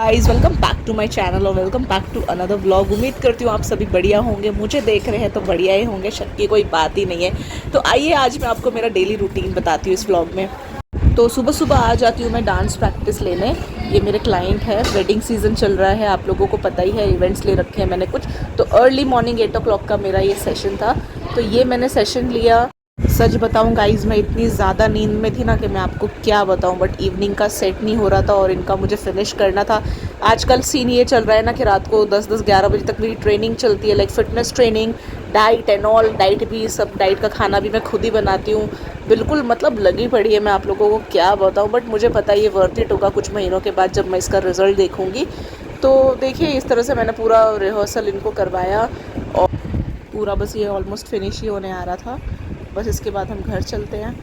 Guys welcome back to my channel और welcome back to another vlog. उम्मीद करती हूँ आप सभी बढ़िया होंगे। मुझे देख रहे हैं तो बढ़िया ही होंगे, शक की कोई बात ही नहीं है। तो आइए आज मैं आपको मेरा डेली रूटीन बताती हूँ इस व्लॉग में। तो सुबह सुबह आ जाती हूँ मैं डांस प्रैक्टिस लेने। ये मेरे क्लाइंट है, वेडिंग सीज़न चल रहा है, आप लोगों को पता ही है, इवेंट्स ले रखे हैं मैंने कुछ। तो अर्ली मॉर्निंग 8 o'clock का मेरा ये सेशन था। तो ये मैंने सेशन लिया। सच बताऊं गाइज़, मैं इतनी ज़्यादा नींद में थी ना कि मैं आपको क्या बताऊं, बट इवनिंग का सेट नहीं हो रहा था और इनका मुझे फिनिश करना था। आजकल सीन ये चल रहा है ना कि रात को 10-11 बजे तक मेरी ट्रेनिंग चलती है, like fitness training, diet and all. Diet भी सब, डाइट का खाना भी मैं खुद ही बनाती हूँ। बिल्कुल मतलब लगी पड़ी है, मैं आप लोगों को क्या बताऊँ, बट मुझे पता है ये वर्थ इट होगा कुछ महीनों के बाद जब मैं इसका रिज़ल्ट देखूँगी। तो देखिए इस तरह से मैंने पूरा रिहर्सल इनको करवाया और पूरा बस ये ऑलमोस्ट फिनिश ही होने आ रहा था। बस इसके बाद हम घर चलते हैं।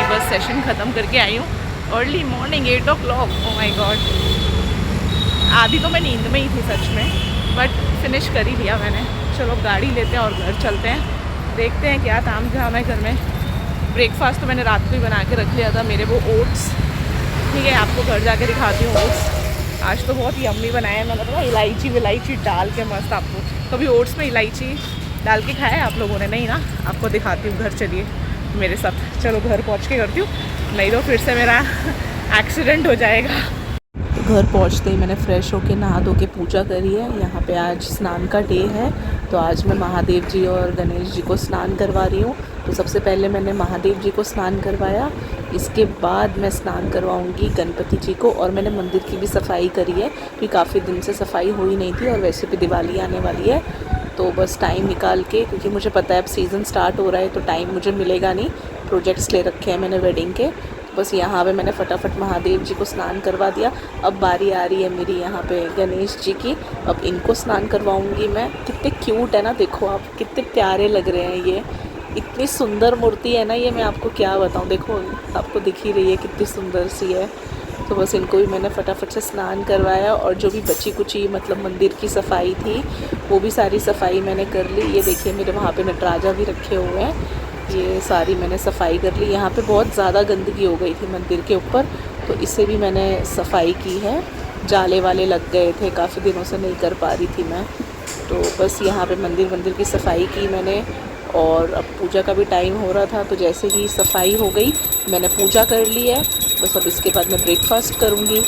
बस सेशन ख़त्म करके आई हूँ early morning 8 o'clock। Oh my God, आधी तो मैं नींद में ही थी सच में, बट फिनिश कर ही लिया मैंने। चलो गाड़ी लेते हैं और घर चलते हैं, देखते हैं क्या ताम झाम है घर में। ब्रेकफास्ट तो मैंने रात को ही बना के रख लिया था, मेरे वो ओट्स। ठीक है, आपको घर जाके दिखाती हूँ ओट्स। आज तो बहुत यम्मी बनाया है, मैंने तो इलायची विलायची डाल के मस्त। आपको कभी ओट्स में इलायची डाल के खाया है आप लोगों ने? नहीं ना, आपको दिखाती हूँ घर, चलिए मेरे साथ। चलो घर पहुंच के करती हूँ, नहीं तो फिर से मेरा एक्सीडेंट हो जाएगा। तो घर पहुंचते ही मैंने फ़्रेश होके नहा धो के पूजा करी है। यहाँ पे आज स्नान का डे है, तो आज मैं महादेव जी और गणेश जी को स्नान करवा रही हूँ। तो सबसे पहले मैंने महादेव जी को स्नान करवाया, इसके बाद मैं स्नान करवाऊँगी गणपति जी को। और मैंने मंदिर की भी सफाई करी है, क्योंकि काफ़ी दिन से सफाई हुई नहीं थी और वैसे भी दिवाली आने वाली है। तो बस टाइम निकाल के, क्योंकि मुझे पता है अब सीज़न स्टार्ट हो रहा है तो टाइम मुझे मिलेगा नहीं, प्रोजेक्ट्स ले रखे हैं मैंने वेडिंग के। बस यहाँ पे मैंने फटाफट महादेव जी को स्नान करवा दिया। अब बारी आ रही है मेरी यहाँ पे गणेश जी की, अब इनको स्नान करवाऊँगी मैं। कितने क्यूट है ना, देखो आप कितने प्यारे लग रहे हैं। ये इतनी सुंदर मूर्ति है ना, ये मैं आपको क्या बताऊँ। देखो आपको दिख ही रही है कितनी सुंदर सी है। तो बस इनको भी मैंने फटाफट से स्नान करवाया और जो भी बची कुची मतलब मंदिर की सफाई थी वो भी सारी सफाई मैंने कर ली। ये देखिए मेरे वहाँ पे नटराजा भी रखे हुए हैं, ये सारी मैंने सफाई कर ली। यहाँ पे बहुत ज़्यादा गंदगी हो गई थी मंदिर के ऊपर, तो इसे भी मैंने सफाई की है। जाले वाले लग गए थे, काफ़ी दिनों से नहीं कर पा रही थी मैं। तो बस यहाँ पे मंदिर की सफाई की मैंने। और अब पूजा का भी टाइम हो रहा था, तो जैसे ही सफाई हो गई मैंने पूजा कर ली है। बस अब इसके बाद मैं ब्रेकफास्ट करूँगी।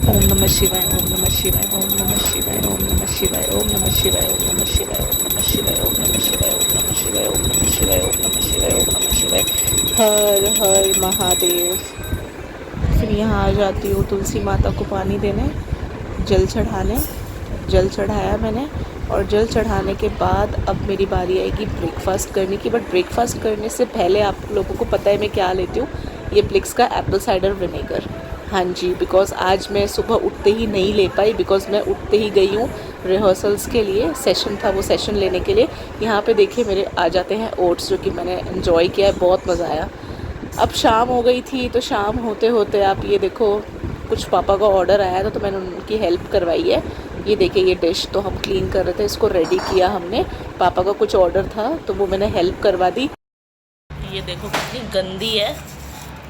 ओम नमः शिवाय, ओम नमः शिवाय, ओम नमः शिवाय, ओम नमः शिवाय, ओम नमः शिवाय, ओम नमः शिवाय, ओम नमः शिवाय, ओम नमः शिवाय, ओम नमः शिवाय, ओम नमः शिवाय, ओम नमः शिवाय, ओम नमः शिवाय। हर हर महादेव। फिर यहाँ आ जाती हूँ तुलसी माता को पानी देने, जल चढ़ाने। जल चढ़ाया मैंने और जल चढ़ाने के बाद अब मेरी बारी आएगी ब्रेकफास्ट करने की। बट ब्रेकफास्ट करने से पहले आप लोगों को पता है मैं क्या लेती हूँ, ये प्लिक्स का एप्पल साइडर विनेगर। हाँ जी, बिकॉज़ आज मैं सुबह उठते ही नहीं ले पाई, बिकॉज़ मैं उठते ही गई हूँ रिहर्सल्स के लिए, सेशन था वो सेशन लेने के लिए। यहाँ पे देखिए मेरे आ जाते हैं ओट्स, जो कि मैंने एंजॉय किया है, बहुत मज़ा आया। अब शाम हो गई थी, तो शाम होते होते आप ये देखो कुछ पापा का ऑर्डर आया था तो मैंने उनकी हेल्प करवाई है। ये देखिए ये डिश तो हम क्लीन कर रहे थे, इसको रेडी किया हमने। पापा का कुछ ऑर्डर था तो वो मैंने हेल्प करवा दी। ये देखो कितनी गंदी है,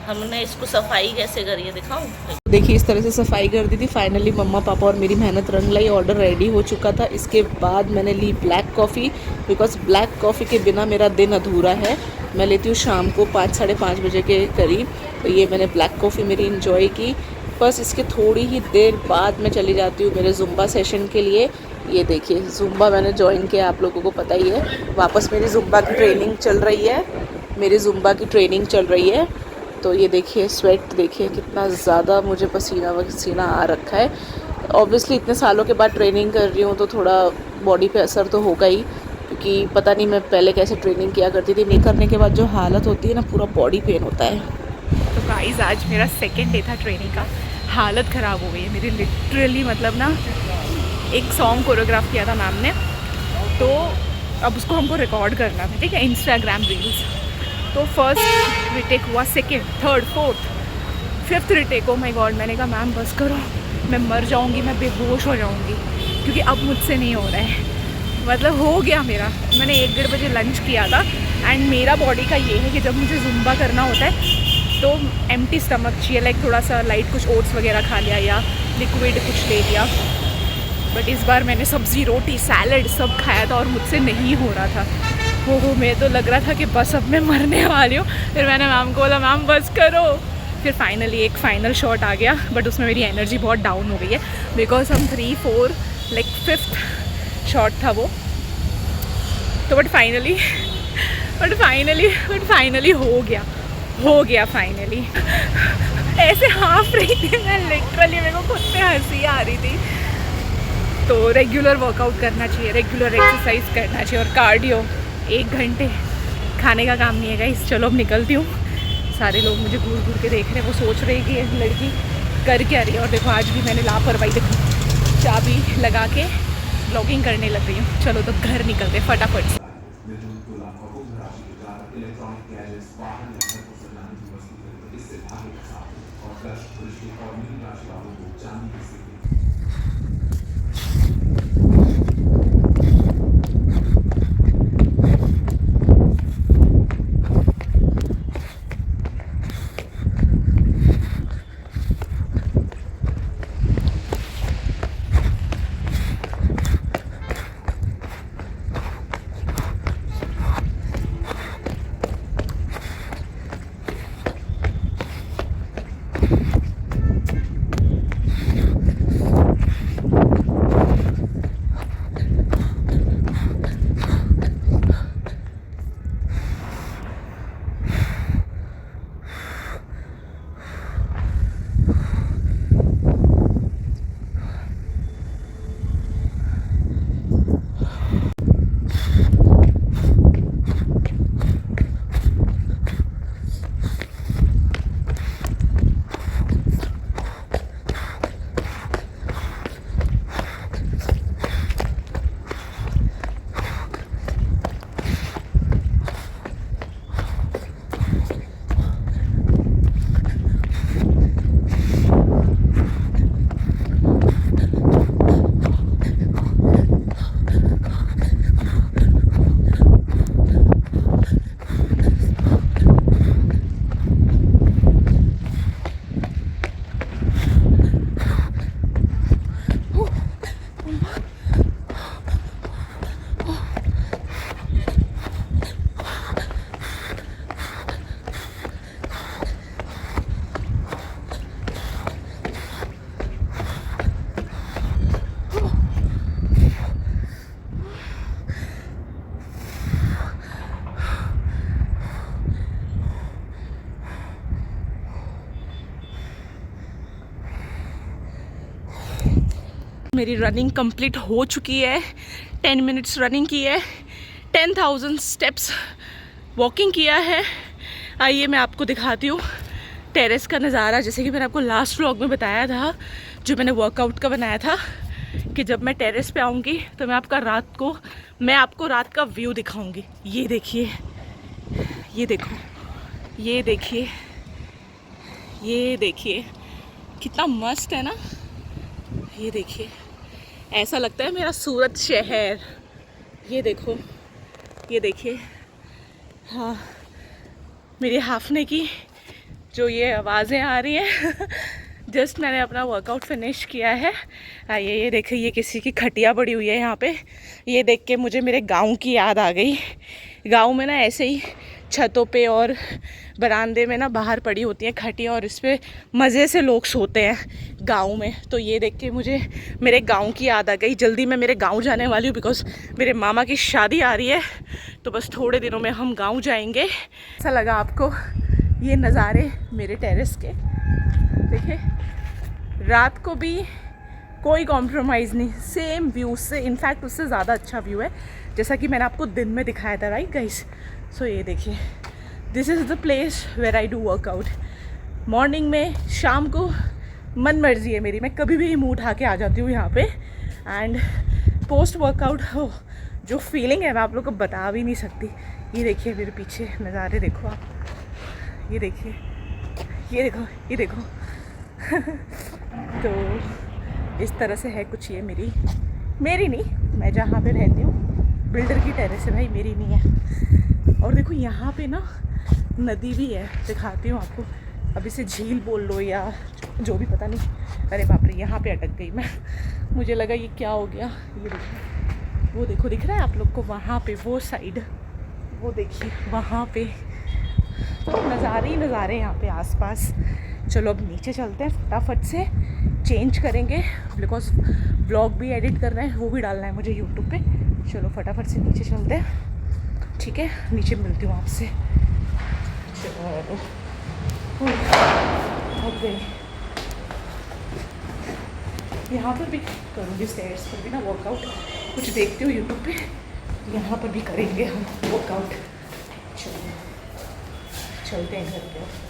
हमने इसको सफाई कैसे करी है दिखाऊं। देखिए इस तरह से सफाई कर दी थी। फाइनली मम्मा पापा और मेरी मेहनत रंग लाई, ऑर्डर रेडी हो चुका था। इसके बाद मैंने ली black coffee, because black coffee के बिना मेरा दिन अधूरा है। मैं लेती हूँ शाम को 5-5:30 बजे के करीब। तो ये मैंने ब्लैक कॉफ़ी मेरी इन्जॉय की। बस इसके थोड़ी ही देर बाद मैं चली जाती हूँ मेरे जुम्बा सेशन के लिए। ये देखिए ज़ुम्बा मैंने ज्वाइन किया, आप लोगों को पता ही है। वापस मेरी ज़ुम्बा की ट्रेनिंग चल रही है, तो ये देखिए स्वेट देखिए कितना ज़्यादा मुझे पसीना वसीना आ रखा है। ऑब्वियसली इतने सालों के बाद ट्रेनिंग कर रही हूँ तो थोड़ा बॉडी पे असर तो होगा ही, क्योंकि पता नहीं मैं पहले कैसे ट्रेनिंग किया करती थी। नहीं करने के बाद जो हालत होती है ना, पूरा बॉडी पेन होता है। तो गाइस आज मेरा सेकेंड डे था ट्रेनिंग का। हालत ख़राब हो गई है मेरी लिटरली, मतलब ना एक सॉन्ग कोरियोग्राफ किया था मैम ने, तो अब उसको हमको रिकॉर्ड करना था, ठीक है, इंस्टाग्राम रील्स। तो फर्स्ट रिटेक हुआ, second, third, fourth, fifth retake, oh my God, मैंने कहा मैम बस करो, मैं मर जाऊंगी, मैं बेहोश हो जाऊंगी, क्योंकि अब मुझसे नहीं हो रहा है। मतलब हो गया मेरा। मैंने 1-1:30 बजे लंच किया था। एंड मेरा बॉडी का ये है कि जब मुझे ज़ुम्बा करना होता है तो एम्प्टी स्टमक चाहिए, लाइक थोड़ा सा लाइट कुछ ओट्स वगैरह खा लिया या लिक्विड कुछ ले लिया। बट इस बार मैंने सब्ज़ी, रोटी, सैलड सब खाया था और मुझसे नहीं हो रहा था। वो मैं तो लग रहा था कि बस अब मैं मरने वाली हूँ। फिर मैंने मैम को बोला मैम बस करो। फिर फाइनली एक फ़ाइनल शॉट आ गया, बट उसमें मेरी एनर्जी बहुत डाउन हो गई है, बिकॉज हम 3, 4 लाइक 5th शॉट था वो। तो बट फाइनली हो गया फाइनली। ऐसे हाँफ रही थी मैं लिटरली, मेरे को खुद पे हंसी आ रही थी। तो रेगुलर वर्कआउट करना चाहिए, रेगुलर एक्सरसाइज करना चाहिए, और कार्डियो 1 घंटे। खाने का काम नहीं है गाइस। चलो अब निकलती हूँ। सारे लोग मुझे घूर घूर के देख रहे हैं, वो सोच रहे हैं कि ये लड़की कर क्या रही है। और देखो आज भी मैंने लापरवाही, देखो चाबी लगा के ब्लॉगिंग करने लग गई हूँ। चलो तो घर निकलते फटाफट से। मेरी रनिंग कंप्लीट हो चुकी है। 10 मिनट्स रनिंग की है, 10,000 स्टेप्स वॉकिंग किया है। आइए मैं आपको दिखाती हूँ टेरेस का नज़ारा। जैसे कि मैंने आपको लास्ट व्लॉग में बताया था, जो मैंने वर्कआउट का बनाया था, कि जब मैं टेरेस पे आऊँगी तो मैं आपको रात का व्यू दिखाऊँगी। ये देखिए, ये देखो, ये देखिए, ये देखिए कितना मस्त है ना। ये देखिए, ऐसा लगता है मेरा सूरत शहर। ये देखो, ये देखिए, हाँ मेरी हाफने की जो ये आवाज़ें आ रही हैं जस्ट मैंने अपना वर्कआउट फिनिश किया है। आइए ये देखिए, ये किसी की खटिया पड़ी हुई है यहाँ पे। ये देख के मुझे मेरे गांव की याद आ गई। गांव में ना ऐसे ही छतों पे और बरामदे में ना बाहर पड़ी होती हैं खटियाँ और इस पर मज़े से लोग सोते हैं गांव में। तो ये देख के मुझे मेरे गांव की याद आ गई। जल्दी मैं मेरे गांव जाने वाली हूँ बिकॉज मेरे मामा की शादी आ रही है, तो बस थोड़े दिनों में हम गांव जाएंगे। ऐसा लगा आपको ये नज़ारे मेरे टेरेस के? देखिए रात को भी कोई कॉम्प्रोमाइज़ नहीं, सेम व्यू से, इनफैक्ट उससे ज़्यादा अच्छा व्यू है जैसा कि मैंने आपको दिन में दिखाया था, राइट गाइस। सो ये देखिए, this is the place where I do workout. Morning में, शाम को, मन मर्जी है मेरी, मैं कभी भी मुँह उठा के आ जाती हूँ यहाँ पे। एंड पोस्ट वर्कआउट हो जो फीलिंग है मैं आप लोग को बता भी नहीं सकती। ये देखिए मेरे पीछे नज़ारे देखो आप, ये देखिए, ये देखो, ये देखो। तो इस तरह से है कुछ ये मेरी नहीं, मैं जहाँ पे रहती हूँ बिल्डर की टेरेस है भाई, मेरी नहीं है। और देखो यहाँ पे ना नदी भी है, दिखाती हूँ आपको। अब इसे झील बोल लो या जो भी, पता नहीं। अरे बाप रे, यहाँ पे अटक गई मैं, मुझे लगा ये क्या हो गया। ये देखो, वो देखो, दिख रहा है आप लोग को वहाँ पे, वो साइड, वो देखिए वहाँ पे। तो नज़ारे ही नज़ारे यहाँ पे आसपास। चलो अब नीचे चलते हैं, फटाफट से चेंज करेंगे बिकॉज ब्लॉग भी एडिट करना है, वो भी डालना है मुझे यूट्यूब पे। चलो फटाफट से नीचे चलते हैं, ठीक है? नीचे मिलती हूँ आपसे। चलो अब गई, यहाँ पर भी करूँगी, स्टेयर्स पर भी ना वर्कआउट, कुछ देखती हूँ यूट्यूब पे, यहाँ पर भी करेंगे हम वर्कआउट। चलो चलते हैं घर पे।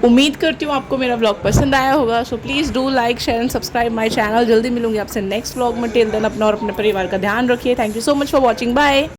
उम्मीद करती हूँ आपको मेरा व्लॉग पसंद आया होगा। So please do like, share and subscribe my channel. जल्दी मिलूंगी आपसे नेक्स्ट व्लॉग में। टिल देन अपना और अपने परिवार का ध्यान रखिए। Thank you so much for watching, bye.